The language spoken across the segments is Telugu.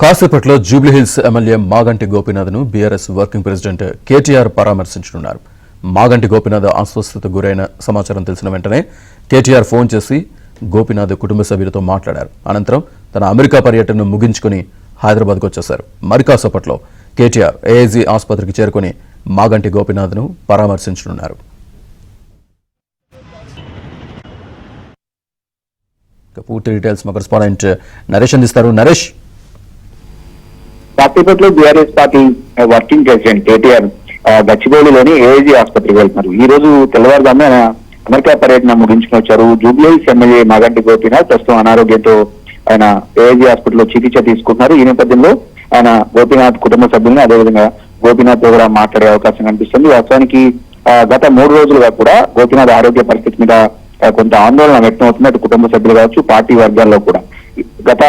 కాసేపట్లో జూబ్లీహిల్స్ ఎమ్మెల్యే మాగంటి గోపీనాథ్ను బీఆర్ఎస్ వర్కింగ్ ప్రెసిడెంట్ కేటీఆర్ పరామర్శించనున్నారు. మాగంటి గోపీనాథ్ అస్వస్థతకు గురైన సమాచారం తెలిసిన వెంటనే కేటీఆర్ ఫోన్ చేసి గోపీనాథ్ కుటుంబ సభ్యులతో మాట్లాడారు. అనంతరం తన అమెరికా పర్యటనను ముగించుకుని హైదరాబాద్కు వచ్చేశారు. మరి కాసేపట్లో కేటీఆర్ ఏఐజీ ఆసుపత్రికి చేరుకుని మాగంటి గోపీనాథ్ను పరామర్శించనున్నారు. పూర్తి డీటెయిల్స్ మా కరెస్పాండెంట్ నరేష్ అందిస్తారు. నరేష్, కాసేపట్లో BRS party working president KTR గచ్చిబౌలిలోని ఏఐజీ ఆసుపత్రికి వెళ్తున్నారు. ఈ రోజు తెల్లవారుజామున ఆయన అమెరికా పర్యటన ముగించుకుని వచ్చారు. జూబ్లీహిల్స్ ఎమ్మెల్యే మాగంటి గోపీనాథ్ ప్రస్తుతం అనారోగ్యంతో ఆయన ఏఐజీ హాస్పిటల్లో చికిత్స తీసుకుంటున్నారు. ఈ నేపథ్యంలో ఆయన గోపీనాథ్ కుటుంబ సభ్యుల్ని అదేవిధంగా గోపీనాథ్ తో కూడా మాట్లాడే అవకాశం కనిపిస్తుంది. వాస్తవానికి గత 3 రోజులుగా కూడా గోపీనాథ్ ఆరోగ్య పరిస్థితి మీద కొంత ఆందోళన వ్యక్తం అవుతుంది. అటు కుటుంబ సభ్యులు కావచ్చు, పార్టీ వర్గాల్లో కూడా. గత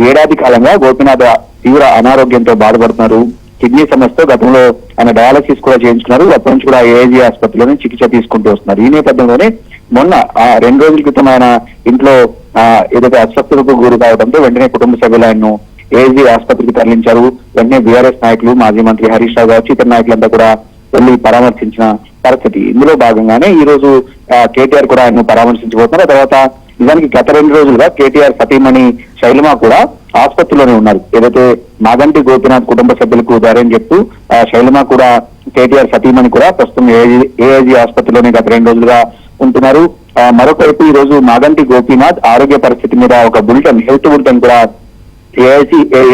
ఏడాది కాలంగా గోపీనాథ్ తీవ్ర అనారోగ్యంతో బాధపడుతున్నారు. కిడ్నీ సమస్యతో గతంలో ఆయన డయాలసిస్ కూడా చేయించుకున్నారు. అప్పటి నుంచి కూడా ఏఐజీ ఆసుపత్రిలోనే చికిత్స తీసుకుంటూ వస్తున్నారు. ఈ నేపథ్యంలోనే మొన్న 2 రోజుల క్రితం ఆయన ఇంట్లో ఏదైతే అస్వస్థతకు గురి కావడంతో వెంటనే కుటుంబ సభ్యులు ఆయన్ను ఏఐజీ ఆసుపత్రికి తరలించారు. వెంటనే బీఆర్ఎస్ నాయకులు, మాజీ మంత్రి హరీష్ రావు కావచ్చు, ఇతర నాయకులంతా కూడా వెళ్లి పరామర్శించిన పరిస్థితి. ఇందులో భాగంగానే ఈ రోజు కేటీఆర్ కూడా ఆయన్ను పరామర్శించబోతున్నారు. తర్వాత నిజానికి గత 2 రోజులుగా కేటీఆర్ సతీమణి శైలమ కూడా ఆసుపత్రిలోనే ఉన్నారు. ఏదైతే మాగంటి గోపీనాథ్ కుటుంబ సభ్యులకు ధైర్యం చెప్తూ శైలమ కూడా కేటీఆర్ సతీమణి కూడా ప్రస్తుతం ఏఐజీ ఆసుపత్రిలోనే గత 2 రోజులుగా ఉంటున్నారు. మరొకవైపు ఈ రోజు మాగంటి గోపీనాథ్ ఆరోగ్య పరిస్థితి మీద ఒక హెల్త్ బులెటిన్ కూడా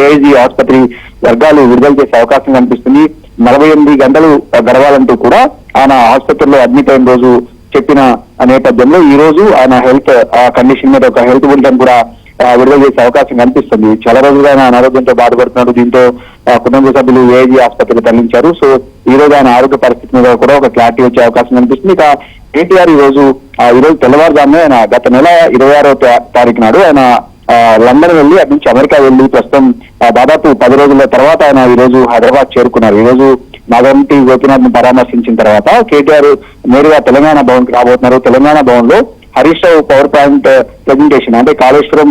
ఏఐజీ ఆసుపత్రి వర్గాలు విడుదల చేసే అవకాశం కనిపిస్తుంది. 48 గంటలు గడవాలంటూ కూడా ఆయన ఆసుపత్రిలో అడ్మిట్ అయిన రోజు చెప్పిన నేపథ్యంలో ఈ రోజు ఆయన హెల్త్ కండిషన్ మీద ఒక హెల్త్ బులెటిన్ కూడా విడుదల చేసే అవకాశం కనిపిస్తుంది. చాలా రోజులుగా ఆయన అనారోగ్యంతో బాధపడుతున్నారు. దీంతో కుటుంబ సభ్యులు ఏఐజీ ఆసుపత్రికి తరలించారు. సో ఈ రోజు ఆయన ఆరోగ్య పరిస్థితి మీద కూడా ఒక క్లారిటీ వచ్చే అవకాశం కనిపిస్తుంది. ఇక కేటీఆర్ ఈ రోజు తెల్లవారుజామునే ఆయన గత నెల 26వ తారీఖు నాడు ఆయన లండన్ వెళ్లి అటు నుంచి అమెరికా వెళ్లి ప్రస్తుతం దాదాపు 10 రోజుల తర్వాత ఆయన ఈ రోజు హైదరాబాద్ చేరుకున్నారు. ఈ రోజు మాగంటి గోపీనాథ్ ను పరామర్శించిన తర్వాత కేటీఆర్ నేరుగా తెలంగాణ భవన్ కి రాబోతున్నారు. తెలంగాణ భవన్ లో హరీష్ రావు పవర్ పాయింట్ ప్రెజెంటేషన్, అంటే కాళేశ్వరం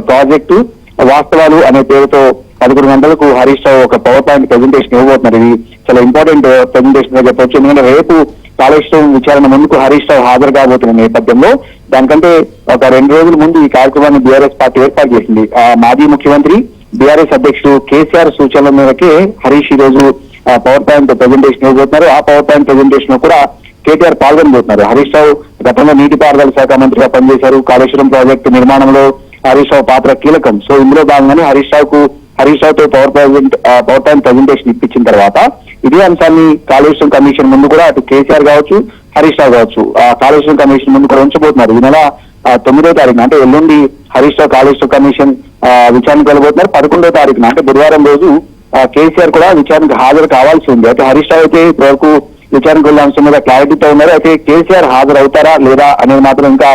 ప్రాజెక్టు వాస్తవాలు అనే పేరుతో 11 గంటలకు హరీష్ రావు ఒక పవర్ పాయింట్ ప్రెజెంటేషన్ ఇవ్వబోతున్నారు. ఇది చాలా ఇంపార్టెంట్ ప్రెజెంటేషన్ గా చెప్పవచ్చు. ఎందుకంటే రేపు కాళేశ్వరం విచారణ ముందుకు హరీష్ రావు హాజరు కాబోతున్న నేపథ్యంలో దానికంటే ఒక 2 రోజుల ముందు ఈ కార్యక్రమాన్ని బీఆర్ఎస్ పార్టీ ఏర్పాటు చేసింది. మాజీ ముఖ్యమంత్రి బీఆర్ఎస్ అధ్యక్షుడు కేసీఆర్ సూచనల మేరకే హరీష్ ఈ రోజు పవర్ పాయింట్ ప్రెజెంటేషన్ ఇవ్వబోతున్నారు. ఆ పవర్ పాయింట్ ప్రెజెంటేషన్ లో కూడా కేటీఆర్ పాల్గొనబోతున్నారు. హరీష్ రావు గతంలో నీటిపారుదల శాఖ మంత్రిగా పనిచేశారు. కాళేశ్వరం ప్రాజెక్టు నిర్మాణంలో హరీష్ రావు పాత్ర కీలకం. సో ఇందులో భాగంగానే హరీష్ రావుతో పవర్ పాయింట్ ప్రెజెంటేషన్ ఇప్పించిన తర్వాత ఇదే అంశాన్ని కాళేశ్వరం కమిషన్ ముందు కూడా అటు కేసీఆర్ కావచ్చు, హరీష్ రావు కావచ్చు కాళేశ్వరం కమిషన్ ముందు కూడా ఉంచబోతున్నారు. ఈ నెల 9వ తారీఖున, అంటే ఎల్లుండి హరీష్ రావు కాళేశ్వరం కమిషన్ విచారణకు వెళ్ళబోతున్నారు. 11వ తారీఖున, అంటే బుధవారం రోజు కేసీఆర్ కూడా విచారణకు హాజరు కావాల్సి ఉంది. అయితే హరీష్ రావు అయితే ఇప్పటివరకు విచారణకు వెళ్ళే అంశం మీద క్లారిటీతో ఉన్నారు. అయితే కేసీఆర్ హాజరు అవుతారా లేదా అనేది మాత్రం ఇంకా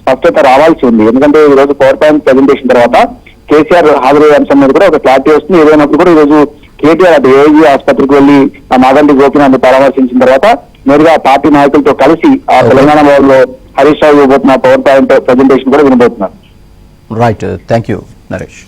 స్పష్టత రావాల్సి ఉంది. ఎందుకంటే ఈ రోజు పవర్ పాయింట్ ప్రెజెంటేషన్ తర్వాత కేసీఆర్ హాజరయ్యే అంశం మీద కూడా ఒక క్లారిటీ వస్తుంది. ఏదైనప్పుడు కూడా ఈ రోజు కేటీఆర్ అటు ఏఐజీ ఆసుపత్రికి వెళ్లి మాగంటి గోపీనాథ్ పరామర్శించిన తర్వాత నేరుగా పార్టీ నాయకులతో కలిసి తెలంగాణ భవన్ లో హరీష్ రావు ఇవ్వబోతున్న పవర్ పాయింట్ ప్రెజెంటేషన్ కూడా వినబోతున్నారు. Right, thank you Naresh.